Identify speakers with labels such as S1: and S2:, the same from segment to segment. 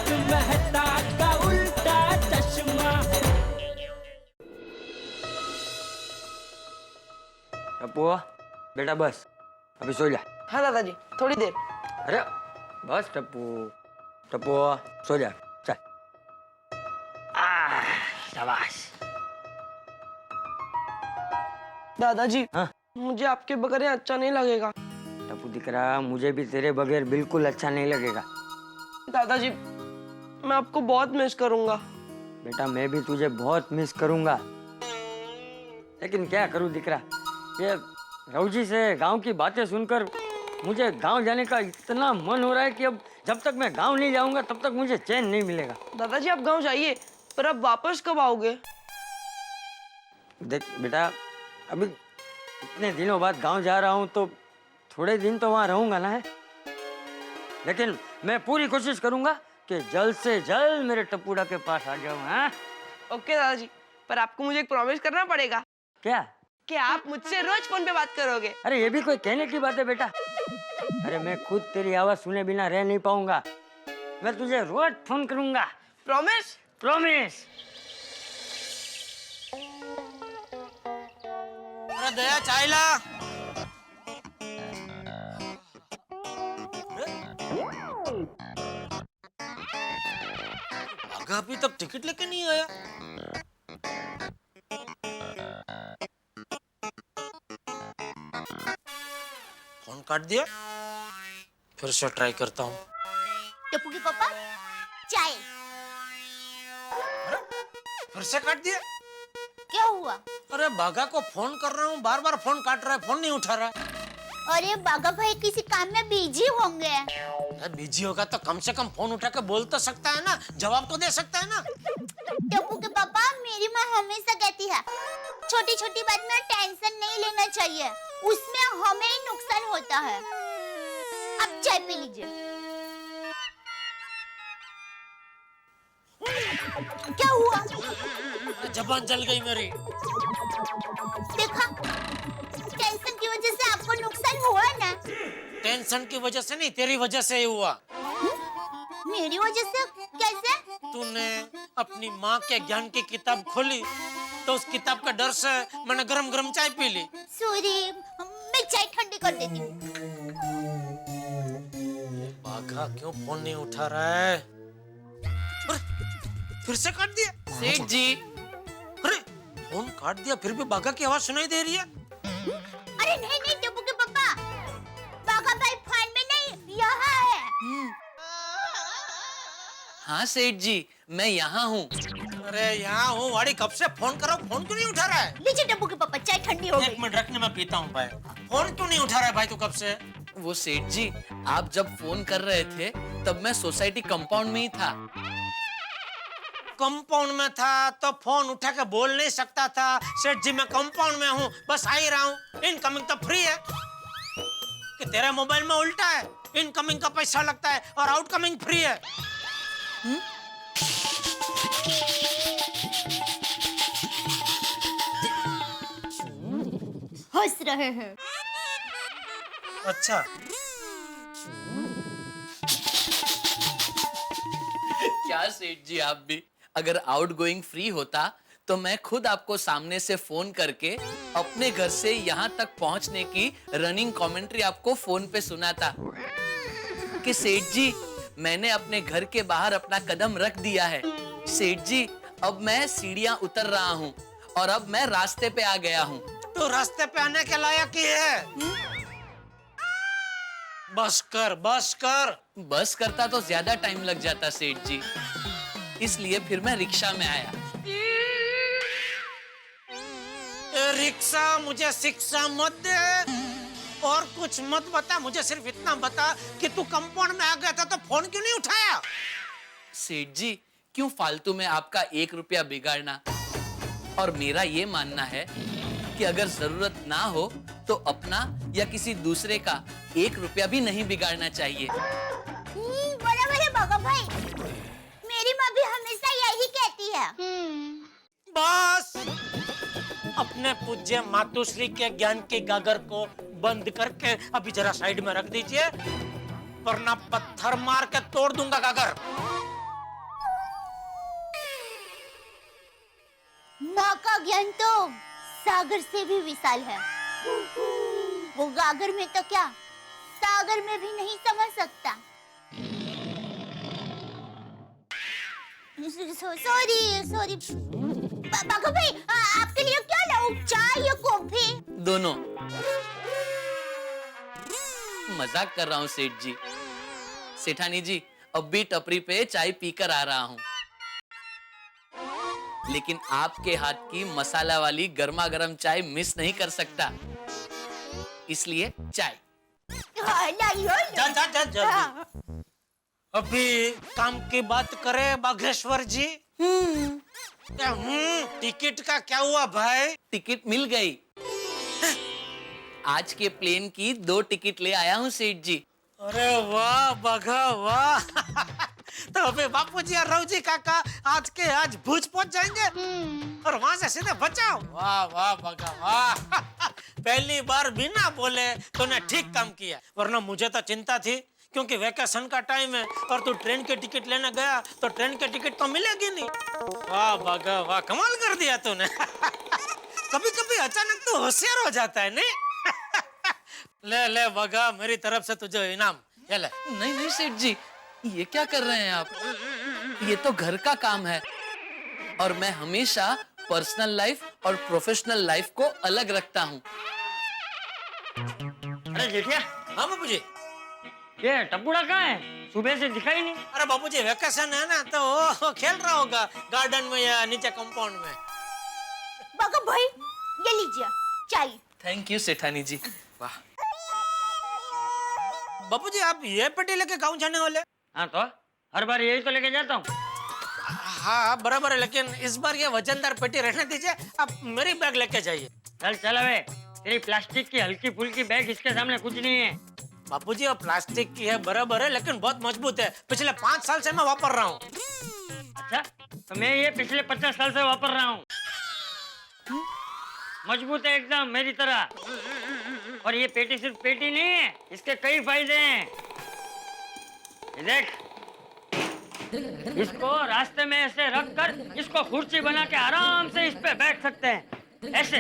S1: मेहता का उल्टा चश्मा।
S2: टप्पू बेटा बस, अभी सो जा।
S3: हाँ दादाजी, थोड़ी देर।
S2: अरे बस टप्पू, टप्पू सो जा, चल। शाबाश।
S3: दादाजी,
S2: हाँ
S3: मुझे आपके बगैर यहाँ अच्छा नहीं लगेगा।
S2: टप्पू दिख रहा, मुझे भी तेरे बगैर बिल्कुल अच्छा नहीं लगेगा।
S3: दादाजी, मैं आपको बहुत मिस करूंगा।
S2: बेटा मैं भी तुझे बहुत मिस करूंगा, लेकिन क्या करूं दिख रहा, ये रवजी से गांव की बातें सुनकर मुझे गांव जाने का इतना मन हो रहा है कि अब जब तक मैं गांव नहीं जाऊंगा तब तक मुझे चैन नहीं मिलेगा।
S3: दादाजी, आप गांव जाइए, पर आप वापस कब आओगे?
S2: देख बेटा, अभी इतने दिनों बाद गांव जा रहा हूं तो थोड़े दिन तो वहां रहूंगा ना है, लेकिन मैं पूरी कोशिश करूंगा कि जल्द से जल्द मेरे टप्पूड़ा के पास आ जाऊं। हाँ
S3: ओके दादाजी, पर आपको मुझे एक प्रॉमिस करना पड़ेगा
S2: क्या?
S3: कि आप मुझसे रोज फोन पे बात करोगे।
S2: अरे ये भी कोई कहने की बात है बेटा? अरे मैं खुद तेरी आवाज सुने बिना रह नहीं पाऊंगा, मैं तुझे रोज फोन करूंगा।
S3: प्रॉमिस?
S2: प्रॉमिस।
S4: अरे दया चाय ला। अभी तक टिकट लेके नहीं आया। फोन काट दिया, फिर से ट्राई करता हूँ।
S5: टप्पू के पापा चाय।
S4: फिर से काट दिया।
S5: क्या हुआ?
S4: अरे बागा को फोन कर रहा हूँ, बार बार फोन काट रहा है, फोन नहीं उठा रहा है।
S5: अरे बागा भाई किसी काम में बिजी होंगे।
S4: बिजी होगा तो कम से कम फोन उठा के बोल तो सकता है ना, जवाब तो दे सकता है ना।
S5: टप्पू के पापा, मेरी माँ हमेशा कहती है छोटी छोटी बात में टेंशन नहीं लेना चाहिए, उसमें हमें ही नुकसान होता है। अब चाय पी लीजिए। क्या हुआ?
S4: जबान जल गई मेरी।
S5: देखा, टेंशन की वजह से आपको नुकसान हुआ ना।
S4: टेंशन की वजह से नहीं, तेरी वजह से ही हुआ।
S5: मेरी वजह से? कैसे?
S4: तूने अपनी माँ के ज्ञान की किताब खोली तो उस किताब का डर से मैंने गरम गरम चाय पी ली।
S5: सॉरी, मैं चाय ठंडी कर देती हूँ।
S4: बाघा क्यों फोन नहीं उठा रहा है? अरे, फिर से काट दिया।
S6: सेठ जी,
S4: अरे फोन काट दिया, फिर भी बाघा की आवाज सुनाई दे रही है।
S5: अरे नहीं नहीं टप्पू के पापा, बागा भाई फोन में नहीं, यहाँ है।
S6: हाँ सेठ जी, मैं यहाँ हूँ।
S4: अरे यहाँ हूँ वाड़ी, कब से फोन करो, फोन क्यों नहीं उठा रहा है?
S5: लीजिए टप्पू के पापा, चाय ठंडी हो
S4: एक
S5: गई।
S4: मिनट रखने, मैं पीता हूँ भाई। फोन क्यों नहीं उठा रहा है भाई तू कब से?
S6: वो सेठ जी, आप जब फोन कर रहे थे तब मैं सोसाइटी कंपाउंड में ही था।
S4: कंपाउंड में था तो फोन उठा के बोल नहीं सकता था, सेठ जी मैं कंपाउंड में हूँ, बस आ ही रहा हूँ। इनकमिंग तो फ्री है कि तेरे मोबाइल में उल्टा है, इनकमिंग का पैसा लगता है और आउटकमिंग फ्री है।
S5: हंस रहे हैं।
S4: अच्छा,
S6: क्या सेठ जी, आप भी अगर आउटगोइंग फ्री होता तो मैं खुद आपको सामने से फोन करके अपने घर से यहाँ तक पहुँचने की रनिंग कमेंट्री आपको फोन पे सुनाता कि सेठ जी मैंने अपने घर के बाहर अपना कदम रख दिया है, सेठ जी अब मैं सीढ़ियाँ उतर रहा हूँ और अब मैं रास्ते पे आ गया हूँ।
S4: तो रास्ते पे आने के लायक ही है। बस कर, बस कर।
S6: बस करता तो ज्यादा टाइम लग जाता सेठ जी, इसलिए फिर मैं रिक्शा में आया।
S4: ए रिक्शा, मुझे शिक्षा मत दे और कुछ मत बता, मुझे सिर्फ इतना बता कि तू कंपाउंड में आ गया था तो फोन क्यों नहीं उठाया?
S6: सेठ जी क्यों फालतू में आपका 1 रुपया बिगाड़ना, और मेरा ये मानना है कि अगर जरूरत ना हो तो अपना या किसी दूसरे का 1 रुपया भी नहीं बिगाड़ना चाहिए।
S5: बराबर है बागा भाई, मेरी माँ भी हमेशा यही कहती है।
S4: बस अपने पूज्य मातुश्री के ज्ञान के गागर को बंद करके अभी जरा साइड में रख दीजिए, वरना पत्थर मार के तोड़ दूंगा गागर।
S5: माँ का ज्ञान तो सागर से भी विशाल है। वो गागर में तो क्या, सागर में भी नहीं समझ सकता। सॉरी बाघा भाई, आपके लिए क्या लाऊं, चाय या कॉफी?
S6: दोनों। मजाक कर रहा हूँ सेठ जी। सेठानी जी, अब भी टपरी पे चाय पीकर आ रहा हूँ, लेकिन आपके हाथ की मसाला वाली गर्मा गर्म चाय मिस नहीं कर सकता, इसलिए चाय।
S4: जा जल्दी। अभी काम की बात करें बाघेश्वर जी। टिकट का क्या हुआ भाई?
S6: टिकट मिल गई। आज के प्लेन की 2 टिकट ले आया हूँ सेठ जी।
S4: अरे वाह बाघा वाह। तो अबे बापूजी और रावजी काका आज भुज पहुंच जाएंगे और वहां से सीधे बचाओ। वाह वाह बाघा वाह। पहली बार बिना बोले तूने ठीक काम किया, वरना मुझे तो चिंता थी, क्योंकि वैकेशन का टाइम है और तू ट्रेन के टिकट लेने गया तो ट्रेन के टिकट तो मिलेगी नहीं। वाह बाघा वाह, कमाल कर दिया तूने। कभी कभी अचानक तो होशियार हो जाता है नहीं? ले ले बाघा, मेरी तरफ से तुझे इनाम, ये ले।
S6: नहीं नहीं सेठ जी, ये क्या कर रहे हैं आप? ये तो घर का काम है और मैं हमेशा पर्सनल लाइफ और प्रोफेशनल लाइफ को अलग रखता हूँ।
S2: अरे जेठिया,
S4: हाँ बापूजी।
S2: ये टपुड़ा कहाँ है? सुबह से दिखाई नहीं।
S4: अरे बापूजी वैकेशन है ना, तो वो खेल रहा होगा गार्डन में या नीचे कंपाउंड में।
S5: बाघा भाई, ये लीजिए चाय।
S6: थैंक यू सेठानी जी। वाह।
S4: बापूजी आप ये पेटी लेके गाँव जाने वाले?
S2: हाँ तो हर बार यही तो लेके जाता हूँ।
S4: हाँ बराबर है, लेकिन इस बार ये वजनदार पेटी रहने दीजिए, आप मेरी बैग लेके जाइए।
S2: चल चल अबे, तेरी प्लास्टिक की हल्की फुल्की बैग इसके सामने कुछ नहीं है।
S4: बापूजी वो प्लास्टिक की है बराबर है, लेकिन बहुत मजबूत है, पिछले 5 साल से मैं वापर रहा हूँ।
S2: अच्छा, तो मैं ये पिछले 50 साल से वापर रहा हूँ। मजबूत है एकदम मेरी तरह। और ये पेटी सिर्फ पेटी नहीं है, इसके कई फायदे हैं। ये देख, इसको रास्ते में ऐसे रख कर इसको कुर्सी बना के आराम से इस पे बैठ सकते हैं, ऐसे।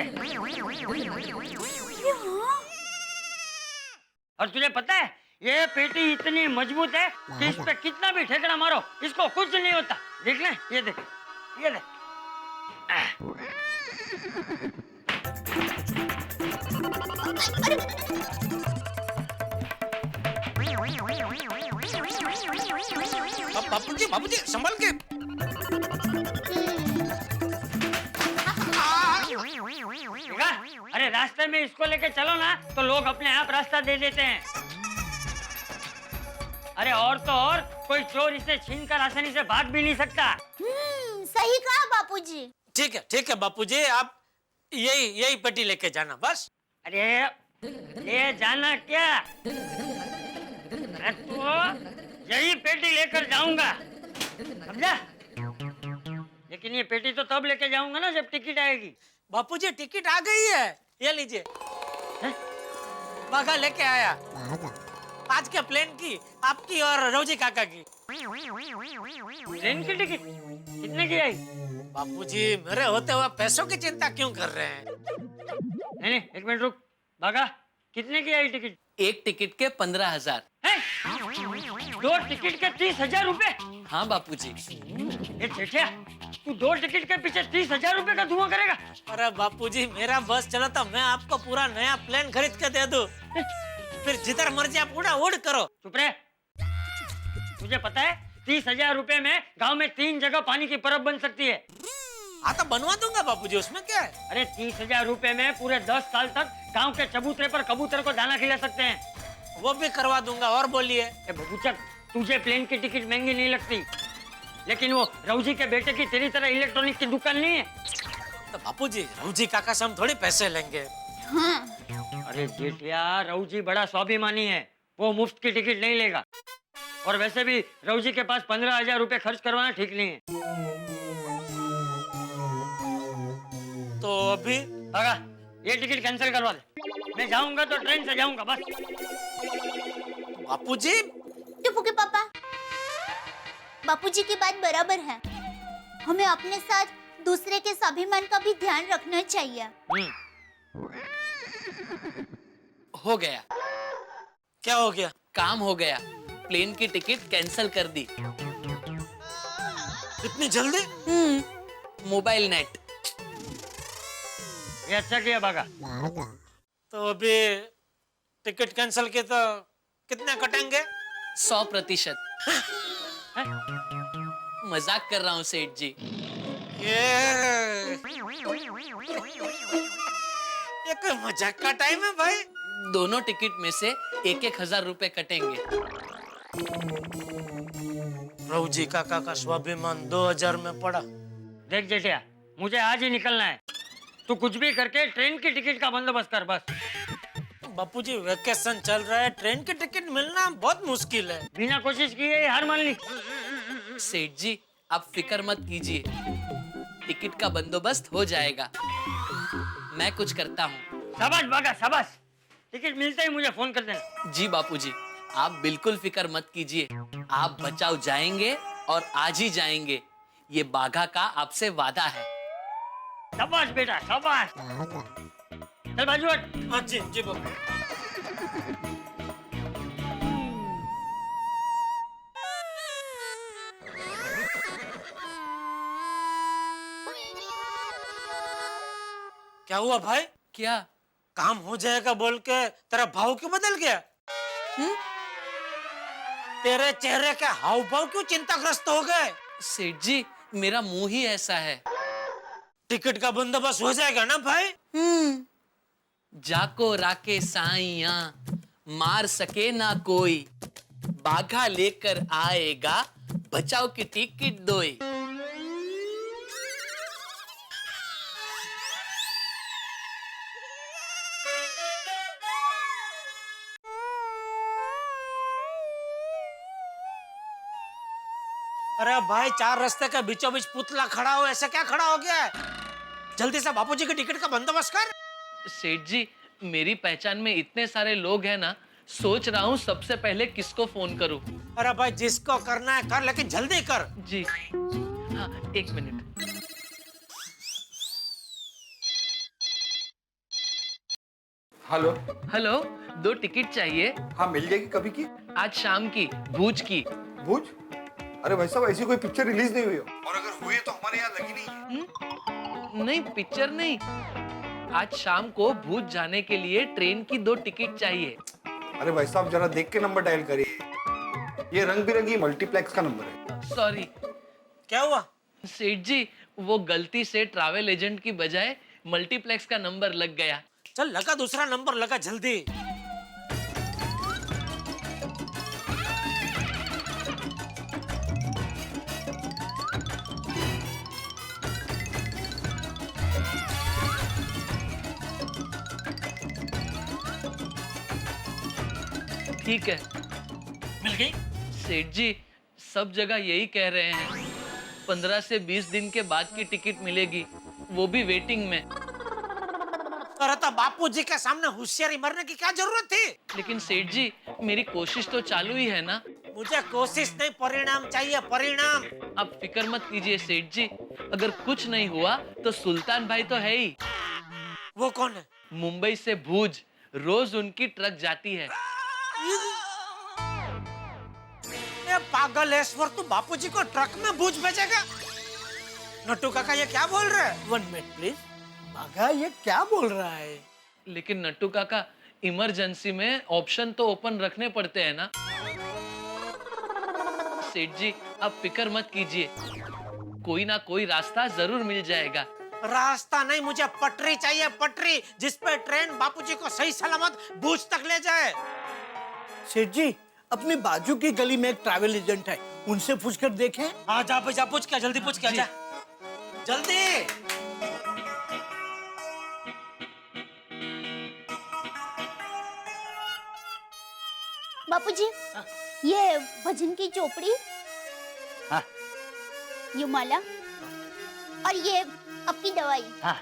S2: और तुझे पता है, ये पेटी इतनी मजबूत है कि इस पे कितना भी ठेकड़ा मारो इसको कुछ नहीं होता। देख ले, ये देख, ये देख।
S4: बापूजी संभल के।
S2: देखा? अरे रास्ते में इसको लेके चलो ना तो लोग अपने आप रास्ता दे देते हैं। अरे और तो और, कोई चोर इसे छीनकर आसानी से भाग भी नहीं सकता।
S5: सही कहा बापूजी।
S4: ठीक है बापूजी, आप यही पेटी लेके जाना बस।
S2: अरे ले जाना क्या, मैं तो यही पेटी लेकर जाऊंगा, समझा? लेकिन ये पेटी तो तब लेके जाऊंगा ना जब टिकट आएगी।
S4: बापूजी टिकट आ गई है, ये लीजिए। बाघा लेके आया आज के प्लेन की, आपकी और रौजी काका की।
S2: ट्रेन की टिकट कितने की आई?
S4: बापूजी मेरे होते हुए पैसों की चिंता क्यों कर रहे हैं?
S2: नहीं, एक मिनट रुक। बाघा, कितने की आई टिकट?
S6: एक टिकट के 15,000।
S2: 2 टिकट के 30,000 रुपए?
S6: हाँ बापूजी।
S2: ये जेठिया, तू 2 टिकट के पीछे 30,000 रुपए का धुआं करेगा?
S4: अरे बापूजी मेरा बस चला तो मैं आपको पूरा नया प्लेन खरीद के दे दूं, फिर जिधर मर्जी आप उड़ करो।
S2: चुप रहे। तुझे पता है 30,000 रुपए में गांव में 3 जगह पानी की परब बन सकती है।
S4: हाँ तो बनवा दूंगा बापूजी, उसमें क्या है?
S2: अरे 30,000 रुपए में पूरे 10 साल तक गांव के चबूतरे पर कबूतर को दाना खिला सकते हैं।
S4: वो भी करवा दूंगा। और बोलिए।
S2: बबूचक, तुझे प्लेन की टिकट महंगी नहीं लगती, लेकिन वो रौजी के बेटे की तेरी तरह इलेक्ट्रॉनिक की दुकान नहीं है।
S4: तो बापूजी रौजी काका से हम थोड़ी पैसे लेंगे।
S2: अरे जेठिया, रौजी बड़ा स्वाभिमानी है, वो मुफ्त की टिकट नहीं लेगा। और वैसे भी रौजी के पास 15,000 रुपए खर्च करवाना ठीक नहीं है।
S4: तो अभी
S2: आगा, ये टिकट कैंसिल करवा दे। मैं जाऊंगा तो ट्रेन से जाऊंगा बस।
S4: बापूजी
S5: टुप्पू के पापा, बापूजी की बात बराबर है। हमें अपने साथ दूसरे के स्वाभिमान का भी ध्यान रखना चाहिए।
S6: हो गया,
S4: क्या हो गया?
S6: काम हो गया। प्लेन की टिकट कैंसिल कर दी।
S4: इतनी जल्दी?
S6: Mobile net.
S2: ये अच्छा किया बागा।
S4: तो अभी टिकट कैंसिल के तो कितने कटेंगे?
S6: 100%। मजाक कर रहा हूँ सेठ जी।
S4: ये कोई मजाक का टाइम है भाई?
S6: दोनों टिकट में से 1,000 रुपए कटेंगे।
S4: प्रभु जी काका का स्वाभिमान 2000 में पड़ा।
S2: देख जेठिया, मुझे आज ही निकलना है। तू कुछ भी करके ट्रेन की टिकट का बंदोबस्त कर बस।
S4: बापूजी वेकेशन चल रहा है, ट्रेन की टिकट मिलना बहुत मुश्किल है।
S2: बिना कोशिश किए हार मान ली।
S6: सेठ जी आप फिक्र मत कीजिए, टिकट का बंदोबस्त हो जाएगा। मैं कुछ करता हूँ।
S2: शाबाश बागा शाबाश। टिकट मिलते ही मुझे फोन कर देना।
S6: जी बापूजी, आप बिल्कुल फिक्र मत कीजिए। आप बचाव जाएंगे और आज ही जाएंगे, ये बाघा का आपसे वादा है।
S2: शाबाश बेटा शाबाश। चल बाजू हट।
S4: हाँ जी जी बाबू। क्या हुआ भाई?
S6: क्या?
S4: काम हो जाएगा बोल के तेरा भाव क्यों बदल गया? तेरे चेहरे के हाव भाव क्यों चिंताग्रस्त हो गए?
S6: सेठ जी मेरा मुंह ही ऐसा है।
S4: टिकट का बंदोबस्त हो जाएगा ना भाई?
S6: जाको राके साइया मार सके ना कोई, बाघा लेकर आएगा बचाओ की टिकट दोई।
S4: अरे भाई, चार रास्ते के बीचों बीच पुतला खड़ा हो, ऐसे क्या खड़ा हो गया है? जल्दी से बापूजी की टिकट का बंदोबस्त कर।
S6: सेठ जी मेरी पहचान में इतने सारे लोग हैं ना, सोच रहा हूँ सबसे पहले किसको फोन करूँ।
S4: अरे भाई, जिसको करना है कर, लेकिन जल्दी कर।
S6: जी हाँ, 1 मिनट।
S7: हेलो।
S6: हेलो, 2 टिकट चाहिए।
S7: हाँ मिल जाएगी। कभी की?
S6: आज शाम की, भूज की।
S7: भूज? अरे भाई साहब, ऐसी कोई पिक्चर रिलीज नहीं हुई हो, और अगर हुई है तो हमारे यहाँ लगी नहीं है।
S6: नहीं पिक्चर नहीं, आज शाम को भूज जाने के लिए ट्रेन की 2 टिकट चाहिए।
S7: अरे भाई साहब, जरा देख के नंबर डायल करिए। ये रंग बिरंगी मल्टीप्लेक्स का नंबर है।
S6: सॉरी।
S4: क्या हुआ?
S6: सेठ जी वो गलती से ट्रैवल एजेंट की बजाय मल्टीप्लेक्स का नंबर लग गया।
S4: चल लगा, दूसरा नंबर लगा जल्दी।
S6: ठीक है।
S4: मिल गई?
S6: सेठ जी सब जगह यही कह रहे हैं, 15 से 20 दिन के बाद की टिकट मिलेगी, वो भी वेटिंग में।
S4: अरे तो बापूजी के सामने होशियारी मरने की क्या जरूरत थी?
S6: लेकिन सेठ जी मेरी कोशिश तो चालू ही है ना।
S4: मुझे कोशिश नहीं, परिणाम चाहिए, परिणाम।
S6: आप फिक्र मत कीजिए सेठ जी, अगर कुछ नहीं हुआ तो सुल्तान भाई तो है ही।
S4: वो कौन है?
S6: मुंबई से भूज रोज उनकी ट्रक जाती है।
S4: ये पागलेश्वर, तू बापूजी को ट्रक में भूज भेजेगा? नट्टू काका ये क्या बोल रहा है? 1 मिनट प्लीज। बाघा ये क्या बोल रहा है?
S6: लेकिन नट्टू काका इमरजेंसी में ऑप्शन तो ओपन रखने पड़ते हैं ना। सेठ जी आप फिक्र मत कीजिए, कोई ना कोई रास्ता जरूर मिल जाएगा।
S4: रास्ता नहीं, मुझे पटरी चाहिए, पटरी जिस पे ट्रेन बापूजी को सही सलामत भूज तक ले जाए।
S8: सेठ जी अपने बाजू की गली में एक ट्रैवल एजेंट है, उनसे पूछकर देखें।
S4: हाँ जा भाई जा, पूछ क्या, जल्दी पूछ क्या, जा जल्दी।
S5: बापूजी, ये भजन की चोपड़ी,
S2: हाँ।
S5: ये माला और ये आपकी दवाई।
S2: हाँ।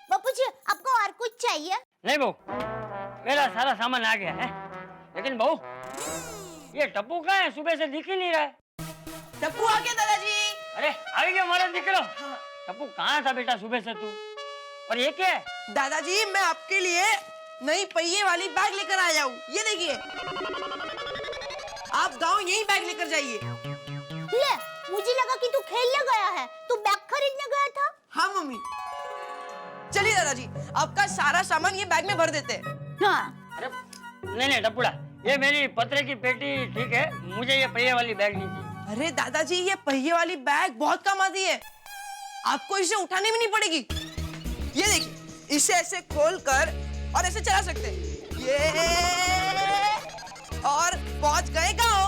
S5: बापूजी आपको और कुछ चाहिए?
S2: नहीं बहू, मेरा सारा सामान आ गया है। लेकिन बहू, ये टप्पू कहाँ है? सुबह से दिख ही नहीं रहा है।
S3: टप्पू आ गया दादाजी।
S2: अरे आ गया हमारा दिकरो। टप्पू कहाँ था बेटा सुबह से तू? और ये क्या है?
S3: दादाजी मैं आपके लिए नई पहिए वाली बैग लेकर आया हूँ, ये देखिए। आप गांव यही बैग लेकर जाइए।
S5: ले, मुझे लगा कि तू खेलने गया है, तू बैग खरीदने गया था।
S3: हाँ मम्मी। चलिए दादाजी, आपका सारा सामान ये बैग में भर देते हैं।
S5: हाँ।
S2: अरे नहीं टप्पूड़ा, ये मेरी पत्रे की पेटी ठीक है, मुझे ये पहिए वाली बैग नहीं चाहिए।
S3: अरे दादाजी ये पहिए वाली बैग बहुत काम आती है, आपको इसे उठाने भी नहीं पड़ेगी। ये देखिए, इसे ऐसे खोलकर और ऐसे चला सकते हैं। ये और पहुंच गए गाँव।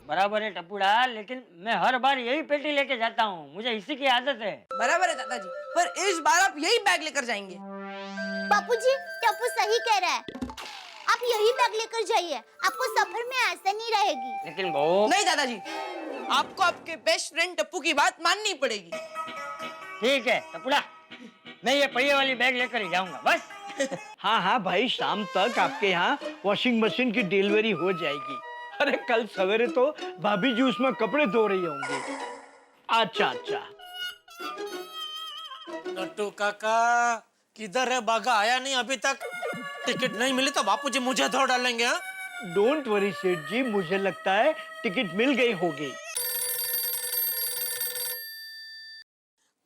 S2: बराबर है टप्पूड़ा, लेकिन मैं हर बार यही पेटी लेके जाता हूँ, मुझे इसी की आदत है।
S3: बराबर है दादाजी, पर इस बार आप यही बैग लेकर जाएंगे।
S5: बापूजी, टप्पू सही कह रहा है, आप यही बैग लेकर जाइए, आपको सफर में आसानी रहेगी।
S2: लेकिन बहू।
S3: नहीं दादाजी, आपको आपके बेस्ट फ्रेंड टप्पू की बात माननी पड़ेगी।
S2: ठीक है टप्पूड़ा, मैं ये पहिए वाली बैग लेकर ही जाऊंगा बस।
S8: हाँ भाई, शाम तक आपके यहाँ वॉशिंग मशीन की डिलीवरी हो जाएगी। अरे कल सवेरे तो भाभी जी उसमें कपड़े धो रही होंगी। अच्छा।
S4: नट्टू काका किधर है? बागा आया नहीं अभी तक। टिकट नहीं मिली तो बापूजी मुझे धो डालेंगे। हाँ?
S8: डोंट वरी सेठ जी, मुझे लगता है टिकट मिल गई होगी।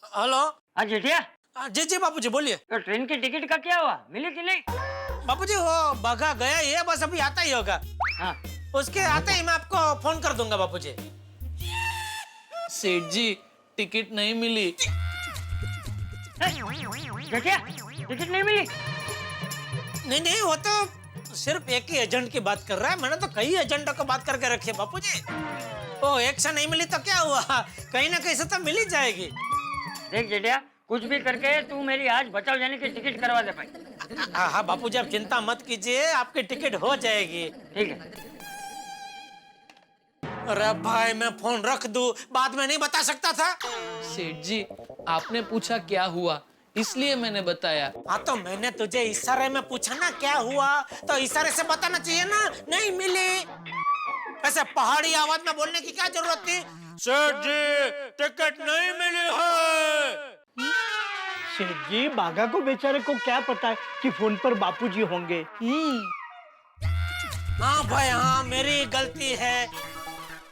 S4: हेलो।
S2: हाँ जेठिया।
S4: जी बापूजी बोलिए।
S2: तो ट्रेन की टिकट का क्या हुआ, मिली कि नहीं?
S4: बापूजी वो बागा गया ही है, बस अभी आता ही होगा।
S2: हाँ।
S4: उसके आते ही मैं आपको फोन कर दूंगा बापूजी।
S6: सेठ जी टिकट नहीं मिली।
S2: जेठिया, टिकट नहीं मिली?
S4: नहीं, वो तो सिर्फ एक ही एजेंट की बात कर रहा है, मैंने तो कई एजेंटों को बात करके रखी है बापूजी। वो एक से नहीं मिली तो क्या हुआ, कहीं ना कहीं से तो मिल ही जाएगी।
S2: देख जेठिया, कुछ भी करके तू मेरी आज बचाव जाने की टिकट करवा दे भाई।
S4: हाँ बापूजी, आप चिंता मत कीजिए, आपकी टिकट हो जाएगी।
S2: ठीक है।
S4: अरे भाई, मैं फोन रख दूं, बाद में नहीं बता सकता था।
S6: सेठ जी आपने पूछा क्या हुआ, इसलिए मैंने बताया।
S4: हाँ तो मैंने तुझे इशारे में पूछा ना क्या हुआ, तो इशारे से बताना चाहिए ना। नहीं मिली, ऐसे पहाड़ी आवाज में बोलने की क्या जरूरत थी? सेठ जी टिकट नहीं मिली है।
S8: सेठ जी, बागा को बेचारे को क्या पता है कि फोन पर बापूजी होंगे।
S4: हाँ भाई हाँ, मेरी गलती है,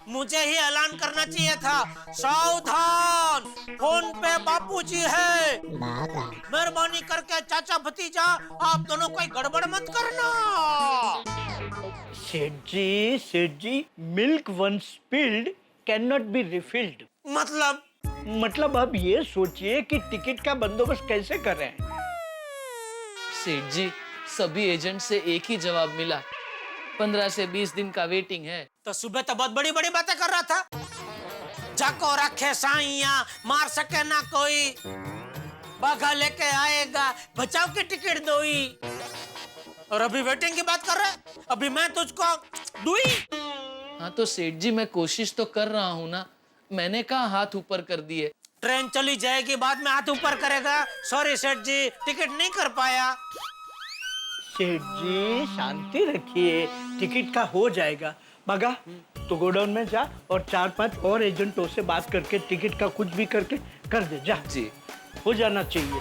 S4: मुझे ही ऐलान करना चाहिए था। सावधान, फोन पे बापूजी है, मेहरबानी करके चाचा भतीजा आप दोनों कोई गड़बड़ मत करना।
S8: सेठ जी, milk once spilled can not be refilled. मतलब अब ये सोचिए कि टिकट का बंदोबस्त कैसे कर रहे हैं।
S6: सेठ जी सभी एजेंट से एक ही जवाब मिला, 15 से 20 दिन का वेटिंग है।
S4: तो सुबह तो बहुत बड़ी बड़ी बातें कर रहा था। जाको रखे साइया, मार सके ना कोई, बाघा लेके आएगा, बचाव की टिकट दोई, और अभी वेटिंग की बात कर रहा है। अभी मैं तुझको दुई।
S6: हाँ तो सेठ जी मैं कोशिश तो कर रहा हूँ ना, मैंने कहा हाथ ऊपर कर दिए।
S4: ट्रेन चली जाएगी, बाद में हाथ ऊपर करेगा। सॉरी सेठ जी, टिकट नहीं कर पाया।
S8: सेठ जी शांति रखिए, टिकट का हो जाएगा। बागा तो गोडाउन में जा और 4-5 और एजेंटों से बात करके टिकट का कुछ भी करके कर दे। जा
S6: जी,
S8: हो जाना चाहिए।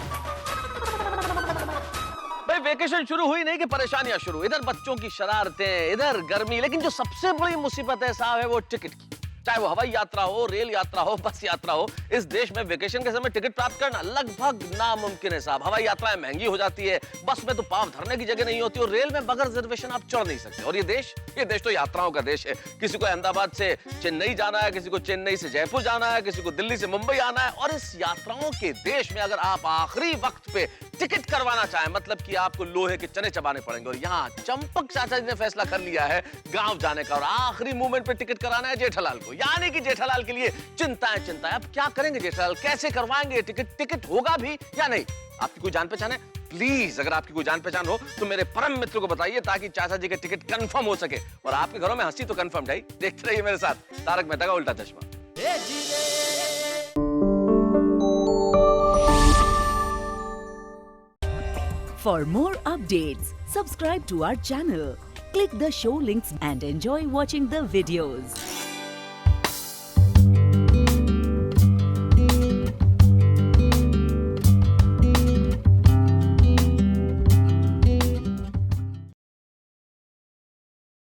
S9: भाई वेकेशन शुरू हुई नहीं कि परेशानियां शुरू। इधर बच्चों की शरारतें, इधर गर्मी, लेकिन जो सबसे बड़ी मुसीबत है साहब है वो टिकट की। चाहे वो हवाई यात्रा हो, रेल यात्रा हो, बस यात्रा हो, इस देश में वेकेशन के समय टिकट प्राप्त करना लगभग नामुमकिन है साहब। हवाई यात्राएं महंगी हो जाती है, बस में तो पांव धरने की जगह नहीं होती, और रेल में बगैर रिजर्वेशन आप चढ़ नहीं सकते। और ये देश तो यात्राओं का देश है। किसी को अहमदाबाद से चेन्नई जाना है, किसी को चेन्नई से जयपुर जाना है, किसी को दिल्ली से मुंबई आना है। और इस यात्राओं के देश में अगर आप आखिरी वक्त पे टिकट करवाना चाहें, मतलब कि आपको लोहे के चने चबाने पड़ेंगे। और यहाँ चंपक चाचा जी ने फैसला कर लिया है गांव जाने का, और आखिरी मोमेंट पे टिकट कराना है जेठालाल को। यानी कि जेठालाल के लिए चिंताएं। अब क्या करेंगे जेठालाल, कैसे करवाएंगे टिकट होगा भी या नहीं? आपकी कोई जान पहचान है? प्लीज अगर आपकी कोई जान पहचान हो तो मेरे परम मित्र को बताइए, ताकि चाचा जी के टिकट कंफर्म हो सके। और आपके घरों में हंसी तो कंफर्म है। देखते रहिए मेरे साथ तारक मेहता का उल्टा चश्मा।
S10: For more updates, subscribe to our channel, click the show links and enjoy watching the videos.